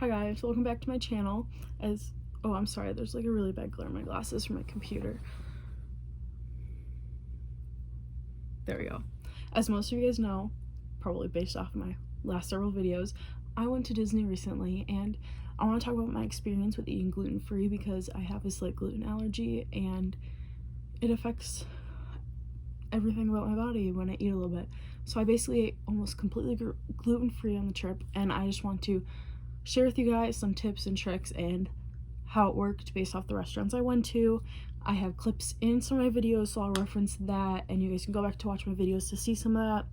Hi guys, welcome back to my channel. I'm sorry, there's like a really bad glare in my glasses from my computer. There we go. As most of you guys know, probably based off of my last several videos, I went to Disney recently and I want to talk about my experience with eating gluten-free because I have a slight gluten allergy and it affects everything about my body when I eat a little bit. So I basically ate almost completely gluten-free on the trip, and I just want to share with you guys some tips and tricks and how it worked based off the restaurants I went to. I have clips in some of my videos, so I'll reference that, and you guys can go back to watch my videos to see some of that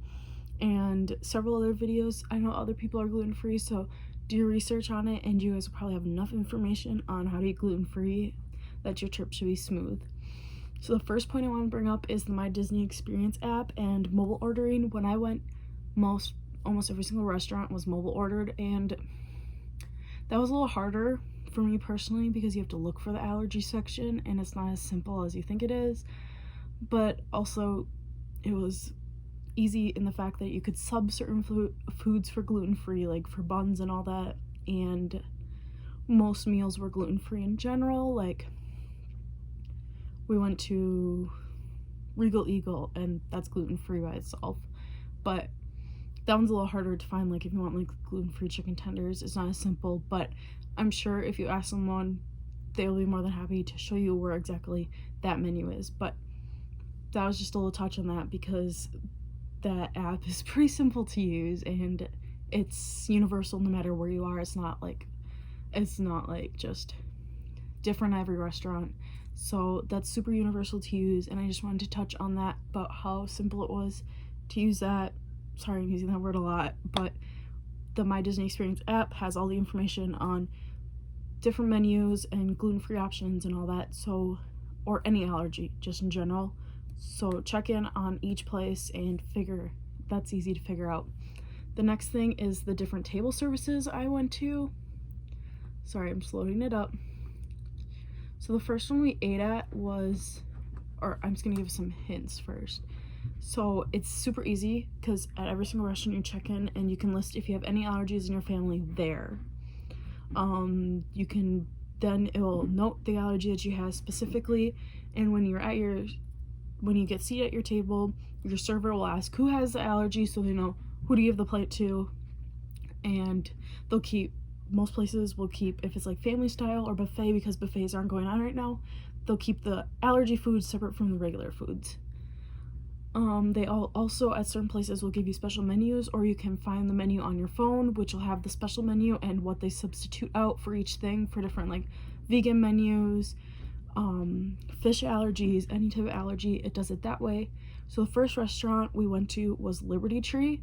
and several other videos. I know other people are gluten-free, so do your research on it, and you guys will probably have enough information on how to eat gluten-free that your trip should be smooth. So the first point I want to bring up is the My Disney Experience app and mobile ordering. When I went, almost every single restaurant was mobile ordered, and that was a little harder for me personally because you have to look for the allergy section and it's not as simple as you think it is. But also it was easy in the fact that you could sub certain foods for gluten-free, like for buns and all that, and most meals were gluten-free in general. Like we went to Regal Eagle and that's gluten-free by itself, but that one's a little harder to find. Like if you want like gluten-free chicken tenders, it's not as simple, but I'm sure if you ask someone, they'll be more than happy to show you where exactly that menu is. But that was just a little touch on that because that app is pretty simple to use and it's universal no matter where you are. It's not like just different at every restaurant. So that's super universal to use, and I just wanted to touch on that about how simple it was to use that. Sorry, I'm using that word a lot, but the My Disney Experience app has all the information on different menus and gluten-free options and all that, so, or any allergy, just in general. So check in on each place and that's easy to figure out. The next thing is the different table services I went to. Sorry, I'm just loading it up. So the first one we ate at was, or I'm just gonna give some hints first. So it's super easy because at every single restaurant you check in and you can list if you have any allergies in your family there. You can, then it will note the allergy that you have specifically, and when you get seated at your table, your server will ask who has the allergy so they know who to give the plate to, and most places will keep, if it's like family style or buffet, because buffets aren't going on right now, they'll keep the allergy foods separate from the regular foods. They also at certain places will give you special menus, or you can find the menu on your phone, which will have the special menu and what they substitute out for each thing for different like vegan menus, fish allergies, any type of allergy, it does it that way. So the first restaurant we went to was Liberty Tree,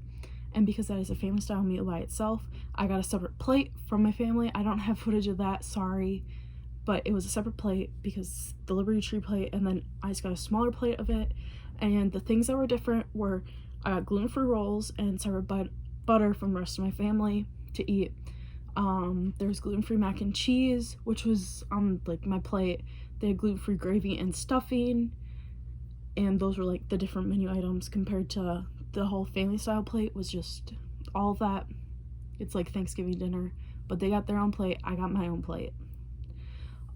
and because that is a family style meal by itself, I got a separate plate from my family. I don't have footage of that, sorry, but it was a separate plate because the Liberty Tree plate, and then I just got a smaller plate of it. And the things that were different were I got gluten-free rolls and separate butter from the rest of my family to eat. There's gluten-free mac and cheese, which was on like my plate. They had gluten-free gravy and stuffing, and those were like the different menu items compared to the whole family style plate was just all of that. It's like Thanksgiving dinner, but they got their own plate, I got my own plate.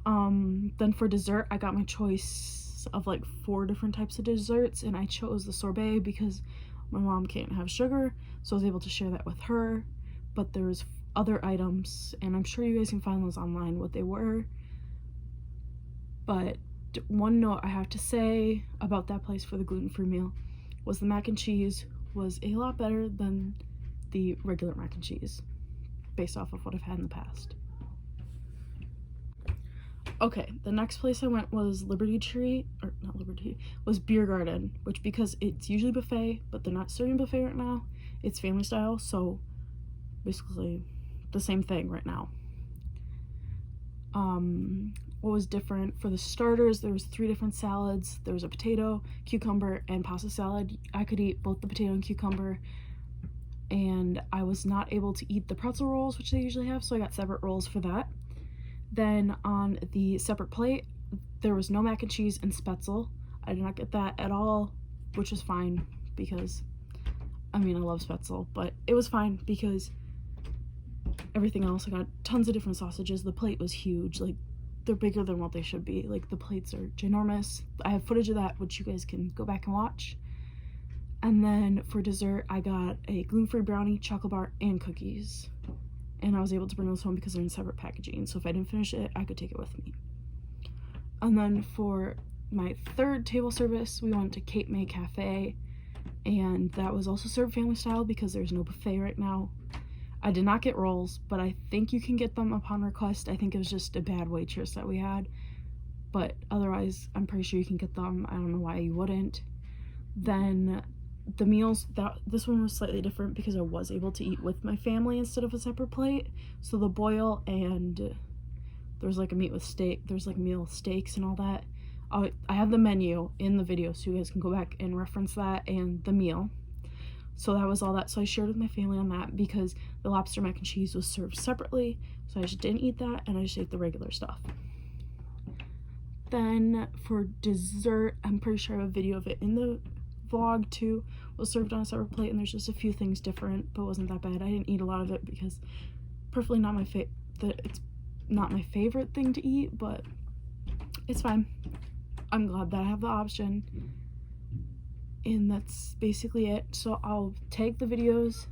Then for dessert, I got my choice of like 4 different types of desserts, and I chose the sorbet because my mom can't have sugar, so I was able to share that with her. But there's other items, and I'm sure you guys can find those online what they were. But one note I have to say about that place for the gluten-free meal was the mac and cheese was a lot better than the regular mac and cheese based off of what I've had in the past. Okay, the next place I went was was Beer Garden, which because it's usually buffet, but they're not serving buffet right now, it's family style, so basically the same thing right now. What was different for the starters, there was 3 different salads. There was a potato, cucumber, and pasta salad. I could eat both the potato and cucumber, and I was not able to eat the pretzel rolls, which they usually have, so I got separate rolls for that. Then on the separate plate, there was no mac and cheese and spetzel. I did not get that at all, which was fine because, I mean, I love spetzel, but it was fine because everything else. I got tons of different sausages. The plate was huge. Like, they're bigger than what they should be. Like, the plates are ginormous. I have footage of that, which you guys can go back and watch. And then for dessert, I got a gluten-free brownie, chocolate bar, and cookies. And I was able to bring those home because they're in separate packaging. So if I didn't finish it, I could take it with me. And then for my third table service, we went to Cape May Cafe. And that was also served family style because there's no buffet right now. I did not get rolls, but I think you can get them upon request. I think it was just a bad waitress that we had. But otherwise, I'm pretty sure you can get them. I don't know why you wouldn't. Then the meals, this one was slightly different because I was able to eat with my family instead of a separate plate. So the boil, and there's like a meat with steak. There's like meal with steaks and all that. I have the menu in the video, so you guys can go back and reference that and the meal. So that was all that. So I shared with my family on that because the lobster mac and cheese was served separately. So I just didn't eat that, and I just ate the regular stuff. Then for dessert, I'm pretty sure I have a video of it in the vlog too. It was served on a separate plate, and there's just a few things different, but it wasn't that bad. I didn't eat a lot of it because perfectly not my it's not my favorite thing to eat, but it's fine. I'm glad that I have the option. And that's basically it. So I'll tag the videos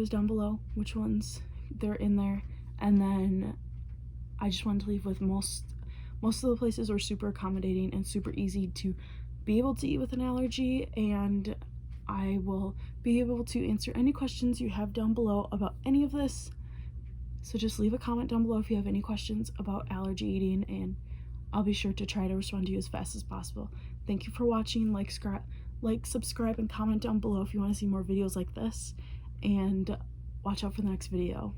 down below, which ones they're in there. And then I just wanted to leave with most of the places were super accommodating and super easy to be able to eat with an allergy. And I will be able to answer any questions you have down below about any of this. So just leave a comment down below if you have any questions about allergy eating, and I'll be sure to try to respond to you as fast as possible. Thank you for watching. Like, subscribe, and comment down below if you want to see more videos like this. And watch out for the next video.